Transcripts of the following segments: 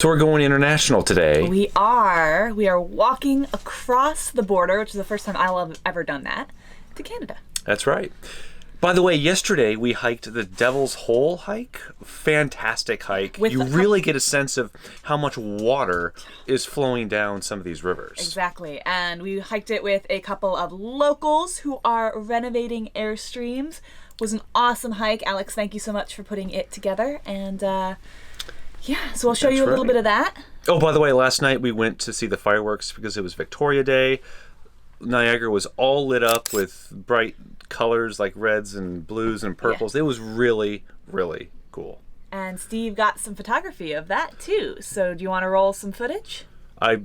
So we're going international today. We are walking across the border, which is the first time I'll have ever done that, to Canada. That's right. By the way, yesterday we hiked the Devil's Hole hike. Fantastic hike. You really get a sense of how much water is flowing down some of these rivers. Exactly. And we hiked it with a couple of locals who are renovating Airstreams. It was an awesome hike. Alex, thank you so much for putting it together. And yeah, so I'll show you a little bit of that. Oh, by the way, last night we went to see the fireworks because it was Victoria Day. Niagara was all lit up with bright colors like reds and blues and purples. Yeah. It was really, really cool. And Steve got some photography of that too. So do you want to roll some footage? I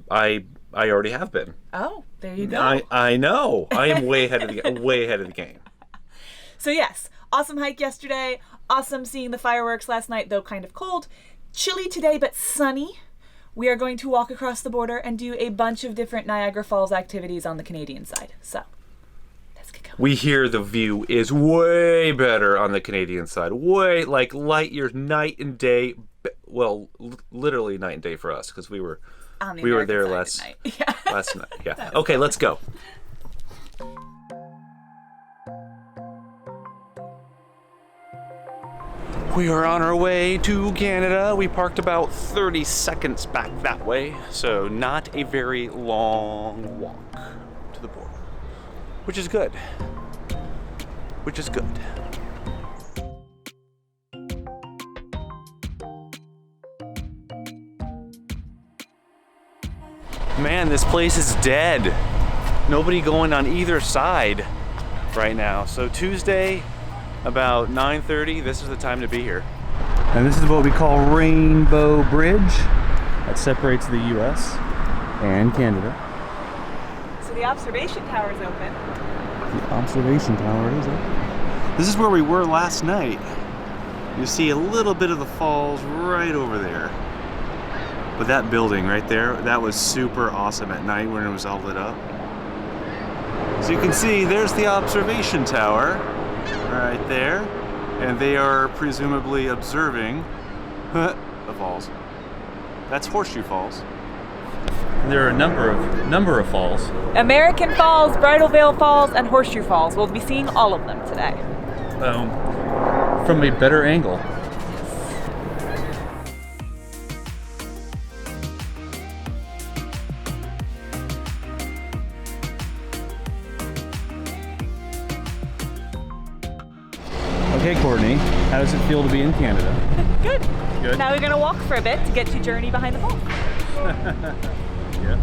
already have been. Oh, there you go. I know. I am way ahead of the game. So yes, awesome hike yesterday. Awesome seeing the fireworks last night, though kind of cold. Chilly today, but sunny. We are going to walk across the border and do a bunch of different Niagara Falls activities on the Canadian side. So, let's get going. We hear the view is way better on the Canadian side. Way, like light years, night and day. Well, literally night and day for us because we were there last night. Yeah. Okay, let's go. We are on our way to Canada. We parked about 30 seconds back that way, so not a very long walk to the border, which is good. Man, this place is dead. Nobody going on either side right now. So Tuesday, about 9:30, this is the time to be here. And this is what we call Rainbow Bridge that separates the US and Canada. So the observation tower is open. The observation tower is open. This is where we were last night. You see a little bit of the falls right over there. But that building right there, that was super awesome at night when it was all lit up. So you can see there's the observation tower right there, and they are presumably observing the falls. That's Horseshoe Falls. There are a number of falls. American Falls, Bridal Veil Falls, and Horseshoe Falls. We'll be seeing all of them today. From a better angle. Okay, Courtney, how does it feel to be in Canada? Good. Good. Now we're going to walk for a bit to get to Journey Behind the Falls. Yeah.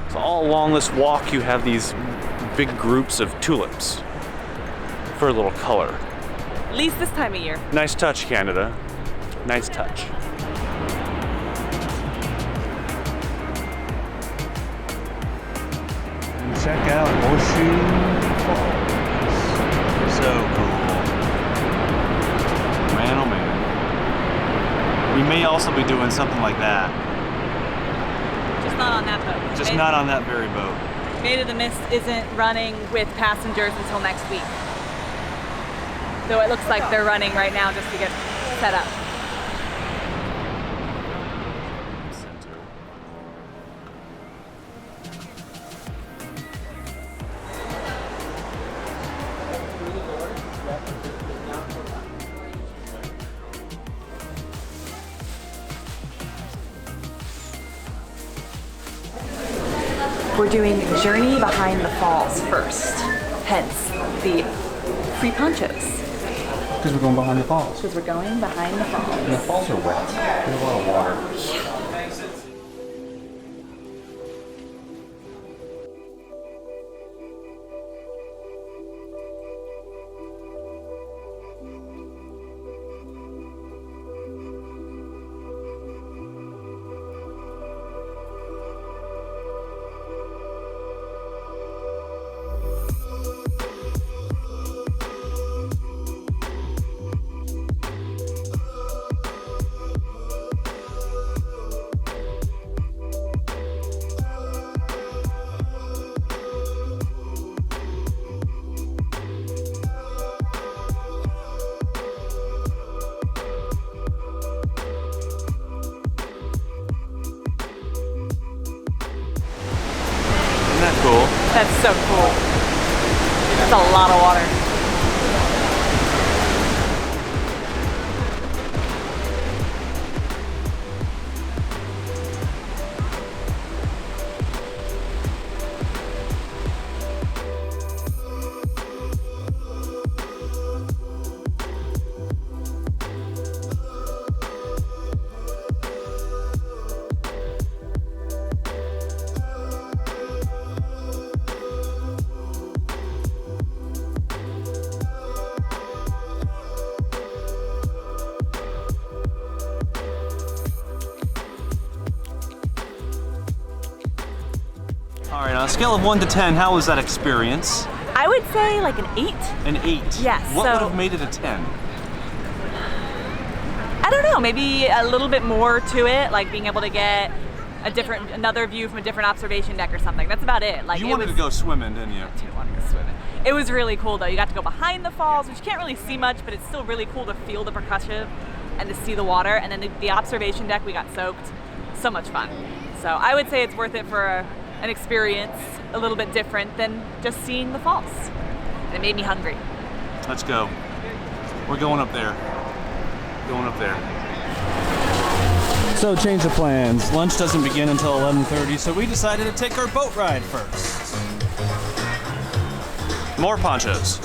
So all along this walk you have these big groups of tulips for a little color. At least this time of year. Nice touch, Canada. Nice touch. And check out Horseshoe Falls. So cool. Man, oh man. We may also be doing something like that. Just not on that boat. Just not on that very boat. Maid of the Mist isn't running with passengers until next week. Though it looks like they're running right now just to get set up. We're doing Journey Behind the Falls first, hence the free ponchos. Because we're going behind the falls. Because we're going behind the falls. And the falls are wet. There's a lot of water. Yeah. so cool. That's a lot of water. All right, on a scale of 1 to 10, how was that experience? I would say like an 8. An 8? Yes. What so, would have made it a 10? I don't know, maybe a little bit more to it, like being able to get another view from a different observation deck or something. That's about it. Like You wanted to go swimming, didn't you? I did want to go swimming. It was really cool though. You got to go behind the falls, which you can't really see much, but it's still really cool to feel the percussive and to see the water. And then the observation deck, we got soaked. So much fun. So I would say it's worth it for an experience a little bit different than just seeing the falls. And it made me hungry. Let's go. We're going up there. Going up there. So change of plans. Lunch doesn't begin until 11:30, so we decided to take our boat ride first. More ponchos.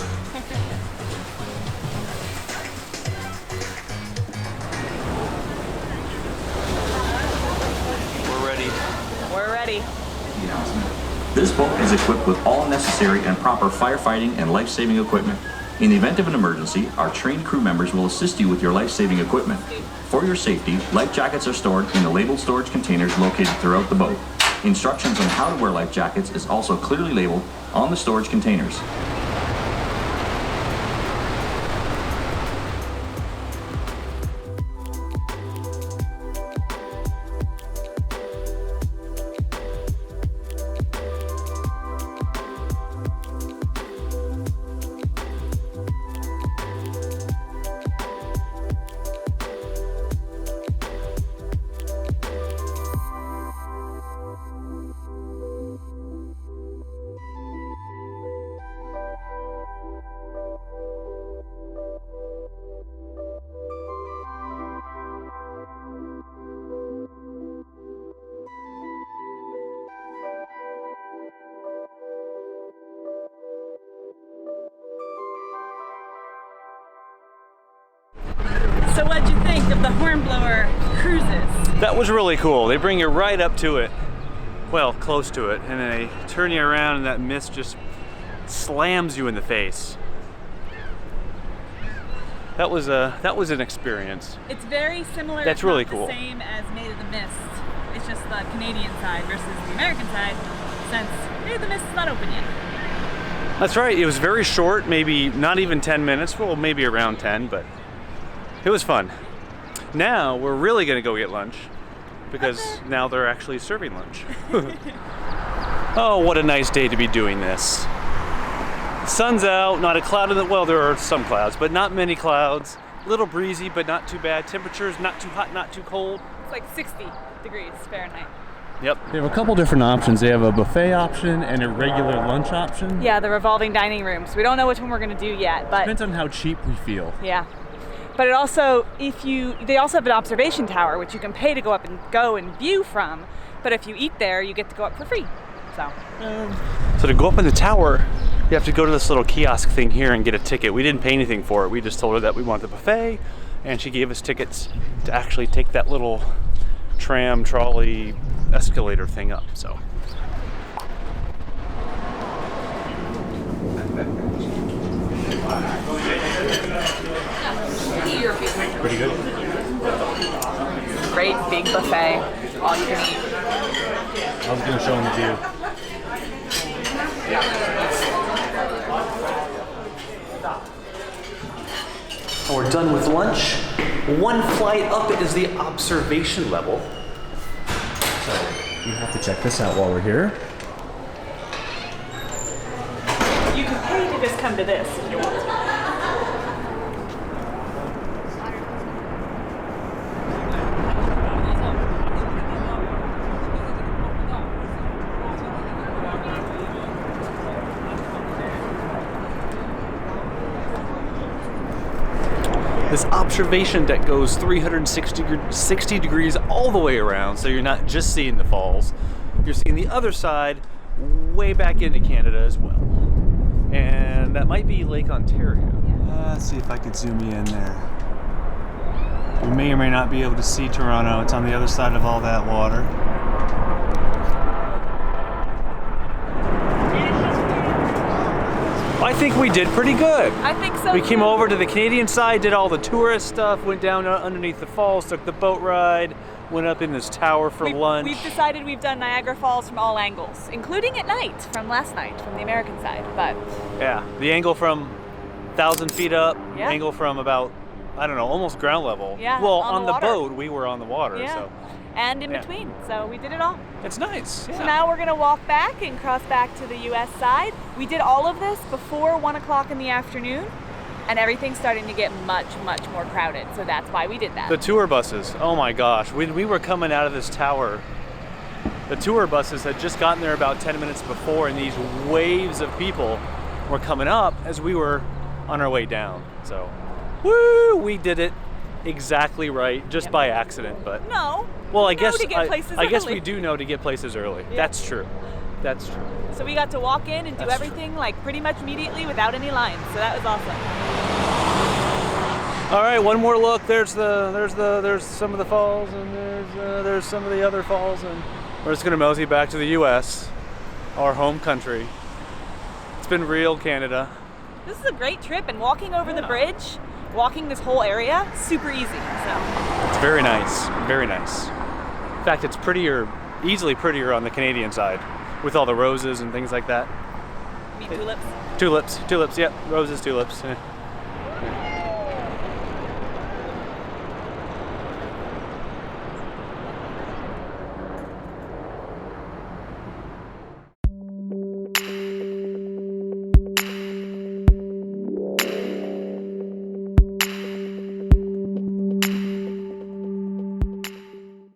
We're ready. We're ready. This boat is equipped with all necessary and proper firefighting and life-saving equipment. In the event of an emergency, our trained crew members will assist you with your life-saving equipment. For your safety, life jackets are stored in the labeled storage containers located throughout the boat. Instructions on how to wear life jackets is also clearly labeled on the storage containers. So what'd you think of the Hornblower cruises? That was really cool. They bring you right up to it. Well, close to it, and then they turn you around and that mist just slams you in the face. That was an experience. It's very similar. That's really cool. The same as Made of the Mist. It's just the Canadian side versus the American side, since Made of the Mist is not open yet. That's right. It was very short, maybe not even 10 minutes. Well, maybe around 10, but it was fun. Now we're really gonna go get lunch because now they're actually serving lunch. Oh, what a nice day to be doing this. The sun's out, not a cloud in the, well, there are some clouds, but not many clouds. A little breezy, but not too bad. Temperatures not too hot, not too cold. It's like 60 degrees Fahrenheit. Yep. They have a couple different options. They have a buffet option and a regular lunch option. Yeah, the revolving dining rooms. We don't know which one we're gonna do yet, but Depends on how cheap we feel. yeah. But it also, they also have an observation tower, which you can pay to go up and view from. But if you eat there, you get to go up for free. So to go up in the tower, you have to go to this little kiosk thing here and get a ticket. We didn't pay anything for it. We just told her that we want the buffet, and she gave us tickets to actually take that little tram, trolley, escalator thing up. So. Pretty good. great big buffet, all you can eat. I was going to show them the view. We're done with lunch. One flight up is the observation level. So you have to check this out while we're here. You can pay to just come to this if you want. this observation deck goes 360 degrees all the way around, so you're not just seeing the falls, you're seeing the other side way back into Canada as well. And that might be Lake Ontario. Let's see if I could zoom you in there. You may or may not be able to see Toronto. It's on the other side of all that water. I think we did pretty good. I think so. We came over to the Canadian side, did all the tourist stuff, went down underneath the falls, took the boat ride, went up in this tower for lunch. We've decided we've done Niagara Falls from all angles, including at night from last night, from the American side. But yeah, the angle from 1,000 feet up, yeah. Angle from about, I don't know, almost ground level. Yeah, well, on the water. boat, we were on the water. Yeah. So. And in between, so we did it all. It's nice. Yeah. So now we're gonna walk back and cross back to the US side. We did all of this before 1 o'clock in the afternoon, and everything's starting to get much, much more crowded. So that's why we did that. The tour buses, oh my gosh. When we were coming out of this tower, the tour buses had just gotten there about 10 minutes before, and these waves of people were coming up as we were on our way down. So, woo, we did it exactly right, just by accident, but. No. Well, I know guess to get places I guess early. we do know to get places early. Yeah. That's true. That's true. So we got to walk in and do That's everything like pretty much immediately without any lines. So that was awesome. All right, one more look. There's some of the falls, and there's some of the other falls, and we're just gonna mosey back to the U.S., our home country. It's been real, Canada. This is a great trip, and walking over the bridge, walking this whole area, super easy. So It's very nice, very nice. In fact, it's prettier, easily prettier on the Canadian side, with all the roses and things like that. I mean tulips. Tulips, yep, roses, tulips. Yeah.